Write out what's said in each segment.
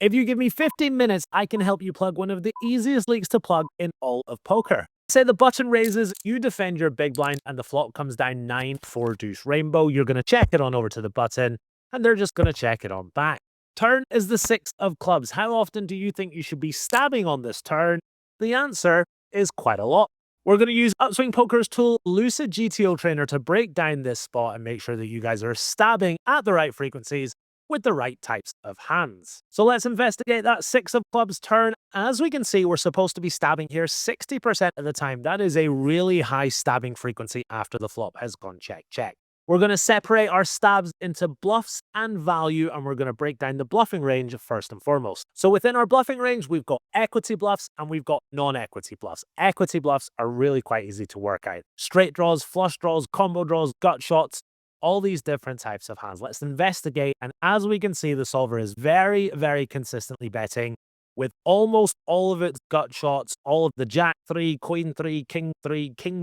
If you give me 15 minutes, I can help you plug one of the easiest leaks to plug in all of poker. Say the button raises, you defend your big blind, and the flop comes down 9-4 deuce rainbow. You're going to check it on over to the button, and they're just going to check it on back. Turn is the 6 of clubs. How often do you think you should be stabbing on this turn? The answer is quite a lot. We're going to use Upswing Poker's tool, Lucid GTO Trainer, to break down this spot and make sure that you guys are stabbing at the right frequencies with the right types of hands. So let's investigate that 6 of clubs turn. As we can see, we're supposed to be stabbing here 60% of the time. That is a really high stabbing frequency after the flop has gone check, check. We're going to separate our stabs into bluffs and value, and we're going to break down the bluffing range first and foremost. So within our bluffing range, we've got equity bluffs and we've got non-equity bluffs. Equity bluffs are really quite easy to work out. Straight draws, flush draws, combo draws, gut shots, all these different types of hands. Let's investigate. And as we can see, the solver is very, very consistently betting with almost all of its gut shots, all of the jack 3, queen 3, king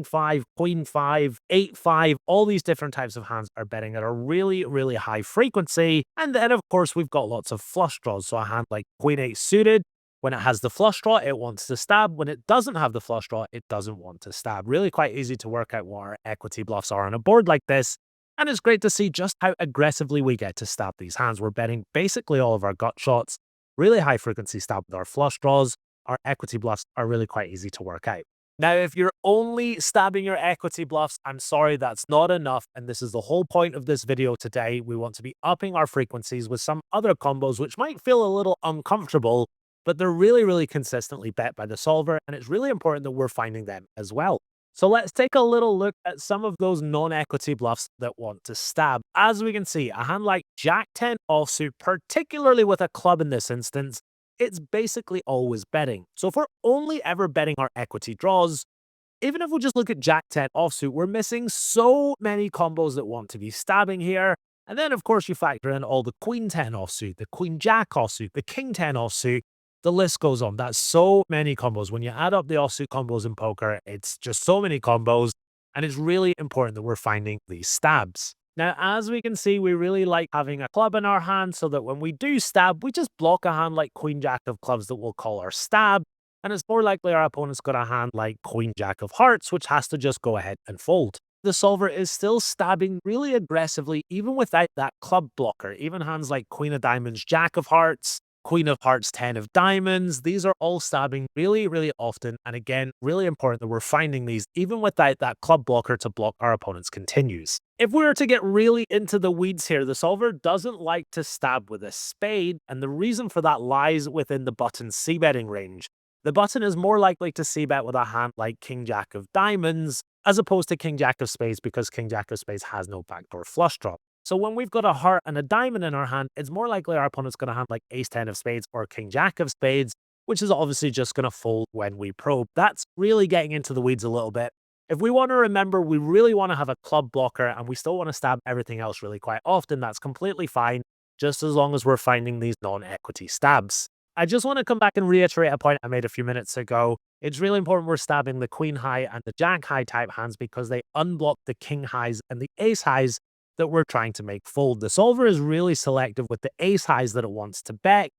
5, queen 5, 8 5, all these different types of hands are betting at a really, really high frequency. And then, of course, we've got lots of flush draws. So a hand like queen 8 suited, when it has the flush draw, it wants to stab. When it doesn't have the flush draw, it doesn't want to stab. Really quite easy to work out what our equity bluffs are on a board like this. And it's great to see just how aggressively we get to stab these hands. We're betting basically all of our gut shots, really high frequency stab with our flush draws. Our equity bluffs are really quite easy to work out. Now, if you're only stabbing your equity bluffs, I'm sorry, that's not enough. And this is the whole point of this video today. We want to be upping our frequencies with some other combos, which might feel a little uncomfortable, but they're really, really consistently bet by the solver. And it's really important that we're finding them as well. So let's take a little look at some of those non-equity bluffs that want to stab. As we can see, a hand like Jack 10 offsuit, particularly with a club in this instance, it's basically always betting. So if we're only ever betting our equity draws, even if we just look at Jack 10 offsuit, we're missing so many combos that want to be stabbing here. And then, of course, you factor in all the Queen 10 offsuit, the Queen Jack offsuit, the King 10 offsuit. The list goes on. That's so many combos. When you add up the offsuit combos in poker, it's just so many combos, and it's really important that we're finding these stabs. Now, as we can see, we really like having a club in our hand so that when we do stab, we just block a hand like Queen Jack of clubs that we'll call our stab, and it's more likely our opponent's got a hand like Queen Jack of hearts, which has to just go ahead and fold. The solver is still stabbing really aggressively, even without that club blocker. Even hands like Queen of diamonds, Jack of hearts, Queen of hearts, 10 of diamonds. These are all stabbing really, really often. And again, really important that we're finding these even without that club blocker to block our opponent's continues. If we were to get really into the weeds here, the solver doesn't like to stab with a spade. And the reason for that lies within the button's c-betting range. The button is more likely to c-bet with a hand like King Jack of diamonds as opposed to King Jack of spades because King Jack of spades has no backdoor flush draw. So when we've got a heart and a diamond in our hand, it's more likely our opponent's going to have like ace 10 of spades or king jack of spades, which is obviously just going to fold when we probe. That's really getting into the weeds a little bit. If we want to remember, we really want to have a club blocker and we still want to stab everything else really quite often. That's completely fine, just as long as we're finding these non-equity stabs. I just want to come back and reiterate a point I made a few minutes ago. It's really important we're stabbing the queen high and the jack high type hands because they unblock the king highs and the ace highs that we're trying to make fold. The solver is really selective with the ace highs that it wants to bet.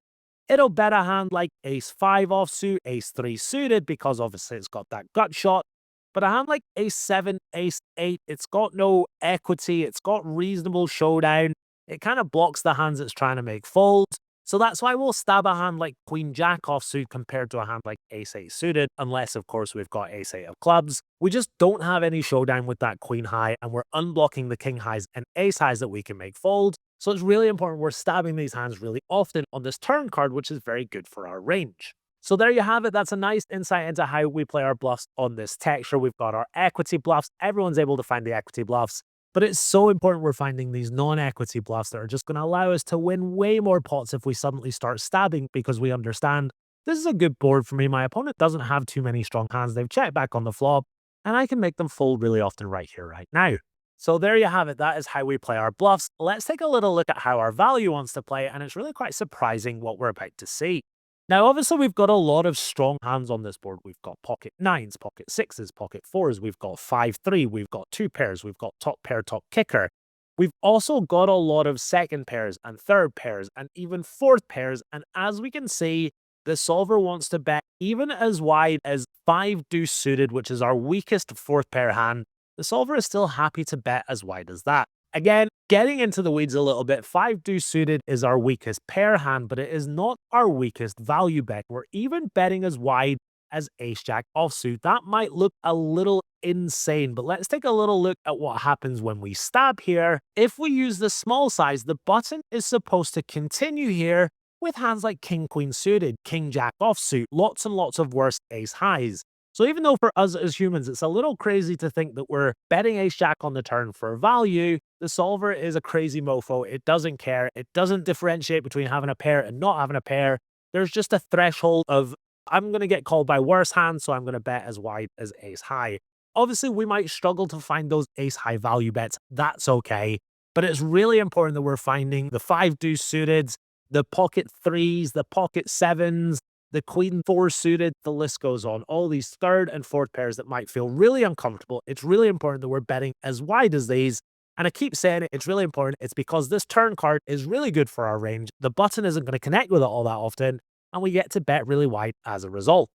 It'll bet a hand like ace 5 offsuit, ace 3 suited because obviously it's got that gut shot. But a hand like ace 7, ace 8, it's got no equity, it's got reasonable showdown. It kind of blocks the hands it's trying to make fold. So that's why we'll stab a hand like Queen Jack offsuit compared to a hand like Ace 8 suited, unless of course we've got Ace 8 of clubs. We just don't have any showdown with that Queen high and we're unblocking the King highs and Ace highs that we can make fold. So it's really important we're stabbing these hands really often on this turn card, which is very good for our range. So there you have it. That's a nice insight into how we play our bluffs on this texture. We've got our equity bluffs. Everyone's able to find the equity bluffs. But it's so important we're finding these non-equity bluffs that are just going to allow us to win way more pots if we suddenly start stabbing because we understand this is a good board for me. My opponent doesn't have too many strong hands. They've checked back on the flop and I can make them fold really often right here, right now. So there you have it. That is how we play our bluffs. Let's take a little look at how our value wants to play, and it's really quite surprising what we're about to see. Now, obviously, we've got a lot of strong hands on this board. We've got pocket 9s, pocket 6s, pocket 4s. We've got 5-3. We've got 2 pairs. We've got top pair, top kicker. We've also got a lot of second pairs and third pairs and even fourth pairs. And as we can see, the solver wants to bet even as wide as 5 deuce suited, which is our weakest fourth pair hand. The solver is still happy to bet as wide as that. Again, getting into the weeds a little bit, 5 deuce suited is our weakest pair hand, but it is not our weakest value bet. We're even betting as wide as ace jack offsuit. That might look a little insane, but let's take a little look at what happens when we stab here. If we use the small size, the button is supposed to continue here with hands like king queen suited, king jack offsuit, lots and lots of worse ace highs. So even though for us as humans, it's a little crazy to think that we're betting ace jack on the turn for value, the solver is a crazy mofo. It doesn't care. It doesn't differentiate between having a pair and not having a pair. There's just a threshold of, I'm going to get called by worse hands, so I'm going to bet as wide as ace high. Obviously, we might struggle to find those ace high value bets. That's okay. But it's really important that we're finding the 5 deuce suited, the pocket threes, the pocket sevens, the queen four suited, the list goes on. All these third and fourth pairs that might feel really uncomfortable. It's really important that we're betting as wide as these. And I keep saying it, it's really important. It's because this turn card is really good for our range. The button isn't going to connect with it all that often, and we get to bet really wide as a result.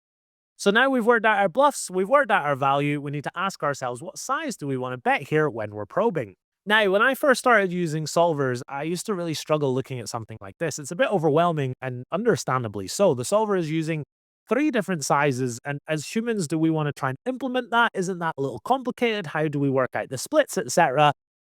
So now we've worked out our bluffs, we've worked out our value, we need to ask ourselves, what size do we want to bet here when we're probing? Now, when I first started using solvers, I used to really struggle looking at something like this. It's a bit overwhelming, and understandably so. The solver is using 3 different sizes, and as humans, do we want to try and implement that? Isn't that a little complicated? How do we work out the splits, etc.?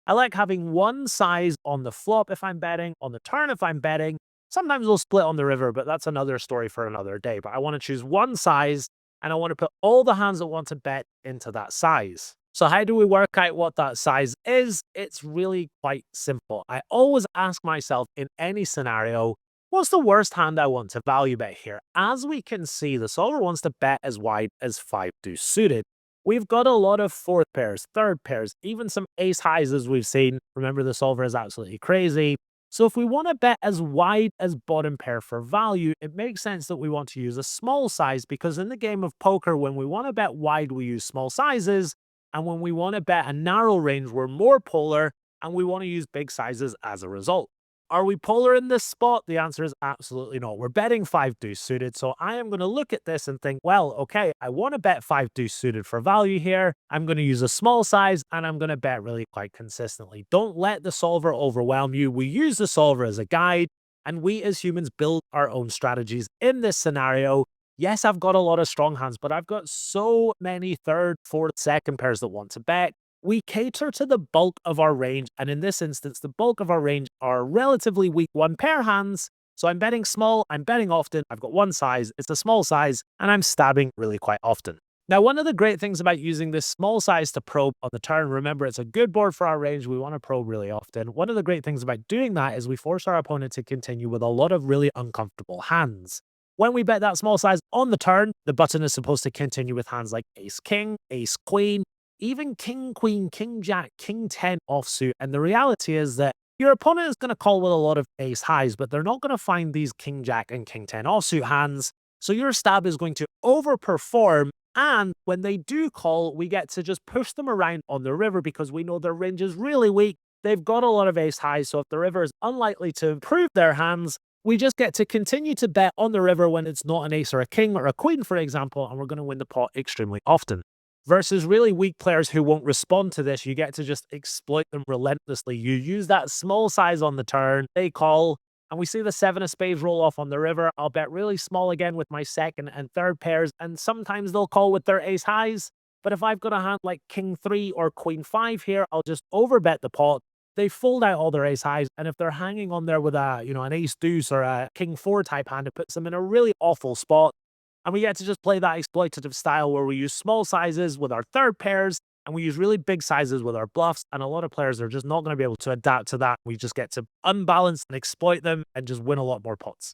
I like having one size on the flop if I'm betting, on the turn if I'm betting. Sometimes we'll split on the river, but that's another story for another day. But I want to choose one size, and I want to put all the hands that want to bet into that size. So how do we work out what that size is? It's really quite simple. I always ask myself in any scenario, what's the worst hand I want to value bet here? As we can see, the solver wants to bet as wide as 5 deuce suited. We've got a lot of fourth pairs, third pairs, even some ace highs as we've seen. Remember, the solver is absolutely crazy. So if we want to bet as wide as bottom pair for value, it makes sense that we want to use a small size, because in the game of poker, when we want to bet wide, we use small sizes. And when we want to bet a narrow range, we're more polar, and we want to use big sizes as a result. Are we polar in this spot? The answer is absolutely not. We're betting 5 deuce suited, so I am going to look at this and think, well, okay, I want to bet 5 deuce suited for value here. I'm going to use a small size, and I'm going to bet really quite consistently. Don't let the solver overwhelm you. We use the solver as a guide, and we as humans build our own strategies in this scenario. Yes, I've got a lot of strong hands, but I've got so many third, fourth, second pairs that want to bet. We cater to the bulk of our range, and in this instance, the bulk of our range are relatively weak one pair hands. So I'm betting small, I'm betting often, I've got one size, it's a small size, and I'm stabbing really quite often. Now, one of the great things about using this small size to probe on the turn, remember, it's a good board for our range, we want to probe really often. One of the great things about doing that is we force our opponent to continue with a lot of really uncomfortable hands. When we bet that small size on the turn, the button is supposed to continue with hands like ace king, ace queen, even king queen, king jack, king 10 offsuit. And the reality is that your opponent is going to call with a lot of ace highs, but they're not going to find these king jack and king 10 offsuit hands. So your stab is going to overperform. And when they do call, we get to just push them around on the river because we know their range is really weak. They've got a lot of ace highs. So if the river is unlikely to improve their hands, we just get to continue to bet on the river when it's not an ace or a king or a queen, for example, and we're going to win the pot extremely often. Versus really weak players who won't respond to this, you get to just exploit them relentlessly. You use that small size on the turn, they call, and we see the 7 of spades roll off on the river. I'll bet really small again with my second and third pairs, and sometimes they'll call with their ace highs. But if I've got a hand like king 3 or queen 5 here, I'll just overbet the pot. They fold out all their ace highs, and if they're hanging on there with a, an ace deuce or a king 4 type hand, it puts them in a really awful spot. And we get to just play that exploitative style where we use small sizes with our third pairs, and we use really big sizes with our bluffs. And a lot of players are just not going to be able to adapt to that. We just get to unbalance and exploit them and just win a lot more pots.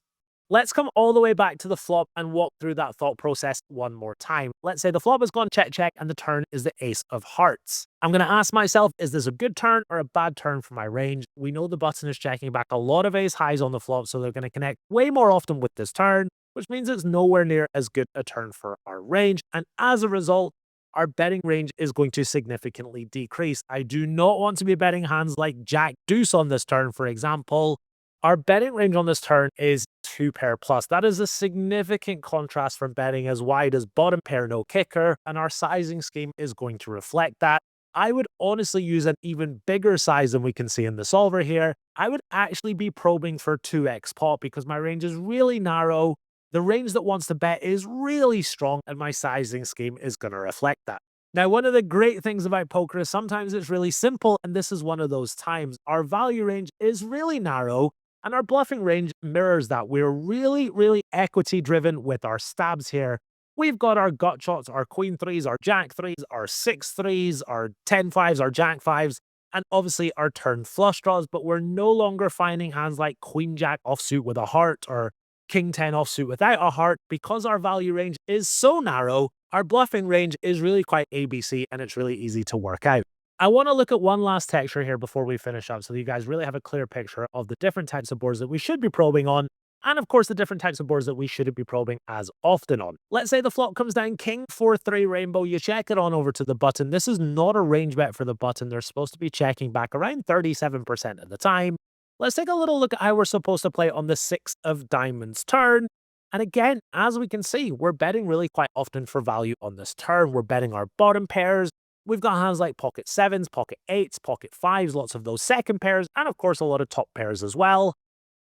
Let's come all the way back to the flop and walk through that thought process one more time. Let's say the flop has gone check, check, and the turn is the ace of hearts. I'm going to ask myself, is this a good turn or a bad turn for my range? We know the button is checking back a lot of ace highs on the flop, so they're going to connect way more often with this turn, which means it's nowhere near as good a turn for our range. And as a result, our betting range is going to significantly decrease. I do not want to be betting hands like Jack Deuce on this turn, for example. Our betting range on this turn is 2 pair plus. That is a significant contrast from betting as wide as bottom pair no kicker, and our sizing scheme is going to reflect that. I would honestly use an even bigger size than we can see in the solver here. I would actually be probing for 2x pot because my range is really narrow. The range that wants to bet is really strong, and my sizing scheme is going to reflect that. Now, one of the great things about poker is sometimes it's really simple, and this is one of those times. Our value range is really narrow, and our bluffing range mirrors that. We're really equity driven with our stabs here. We've got our gut shots, our queen threes, our jack threes, our 6-3s, our 10-5s, our jack fives, and obviously our turn flush draws, but we're no longer finding hands like queen jack offsuit with a heart or king 10 offsuit without a heart. Because our value range is so narrow, our bluffing range is really quite ABC, and it's really easy to work out. I want to look at one last texture here before we finish up so that you guys really have a clear picture of the different types of boards that we should be probing on, and of course the different types of boards that we shouldn't be probing as often on. Let's say the flop comes down king 4-3 rainbow, you check it on over to the button. This is not a range bet for the button. They're supposed to be checking back around 37% of the time. Let's take a little look at how we're supposed to play on the 6 of diamonds turn. And again, as we can see, we're betting really quite often for value on this turn. We're betting our bottom pairs. We've got hands like pocket 7s, pocket 8s, pocket 5s, lots of those second pairs, and of course a lot of top pairs as well.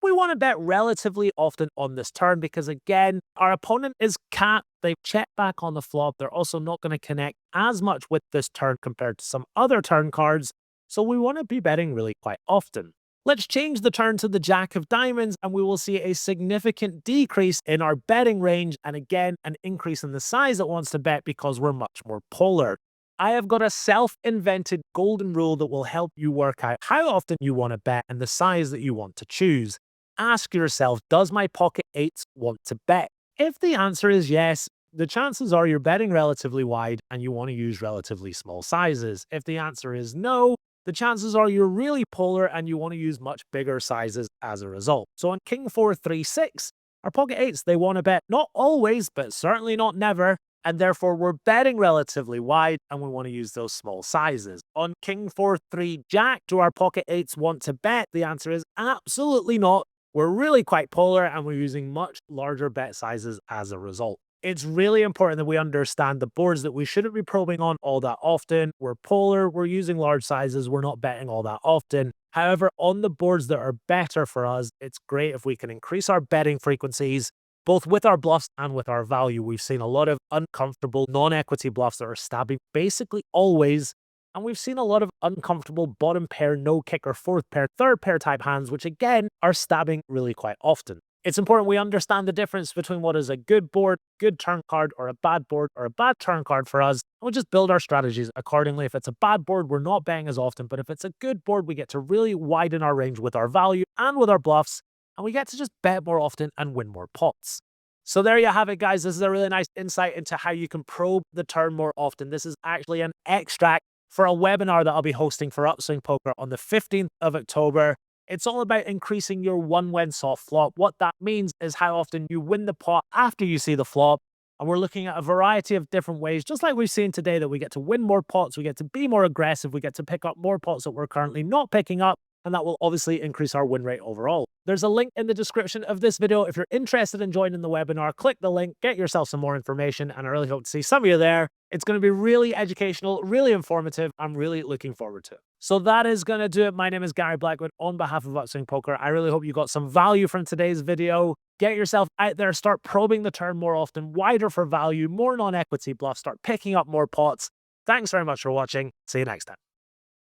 We want to bet relatively often on this turn because, again, our opponent is capped. They've checked back on the flop. They're also not going to connect as much with this turn compared to some other turn cards. So we want to be betting really quite often. Let's change the turn to the jack of diamonds and we will see a significant decrease in our betting range, and again, an increase in the size it wants to bet because we're much more polar. I have got a self-invented golden rule that will help you work out how often you want to bet and the size that you want to choose. Ask yourself, does my pocket 8s want to bet? If the answer is yes, the chances are you're betting relatively wide and you want to use relatively small sizes. If the answer is no, the chances are you're really polar and you want to use much bigger sizes as a result. So on king 4-3-6, our pocket 8s, they want to bet not always, but certainly not never. And therefore we're betting relatively wide and we want to use those small sizes. On king 4-3 jack, do our pocket 8s want to bet? The answer is absolutely not. We're really quite polar and we're using much larger bet sizes as a result. It's really important that we understand the boards that we shouldn't be probing on all that often. We're polar, we're using large sizes, we're not betting all that often. However, on the boards that are better for us, it's great if we can increase our betting frequencies, both with our bluffs and with our value. We've seen a lot of uncomfortable non-equity bluffs that are stabbing basically always. And we've seen a lot of uncomfortable bottom pair, no kicker, fourth pair, third pair type hands, which again are stabbing really quite often. It's important we understand the difference between what is a good board, good turn card, or a bad board, or a bad turn card for us. And we'll just build our strategies accordingly. If it's a bad board, we're not betting as often. But if it's a good board, we get to really widen our range with our value and with our bluffs. And we get to just bet more often and win more pots. So there you have it, guys. This is a really nice insight into how you can probe the turn more often. This is actually an extract for a webinar that I'll be hosting for Upswing Poker on the 15th of October. It's all about increasing your one-win soft flop. What that means is how often you win the pot after you see the flop. And we're looking at a variety of different ways, just like we've seen today, that we get to win more pots, we get to be more aggressive, we get to pick up more pots that we're currently not picking up, and that will obviously increase our win rate overall. There's a link in the description of this video. If you're interested in joining the webinar, click the link, get yourself some more information, and I really hope to see some of you there. It's going to be really educational, really informative. I'm really looking forward to it. So that is going to do it. My name is Gary Blackwood on behalf of Upswing Poker. I really hope you got some value from today's video. Get yourself out there, start probing the turn more often, wider for value, more non-equity bluffs, start picking up more pots. Thanks very much for watching. See you next time.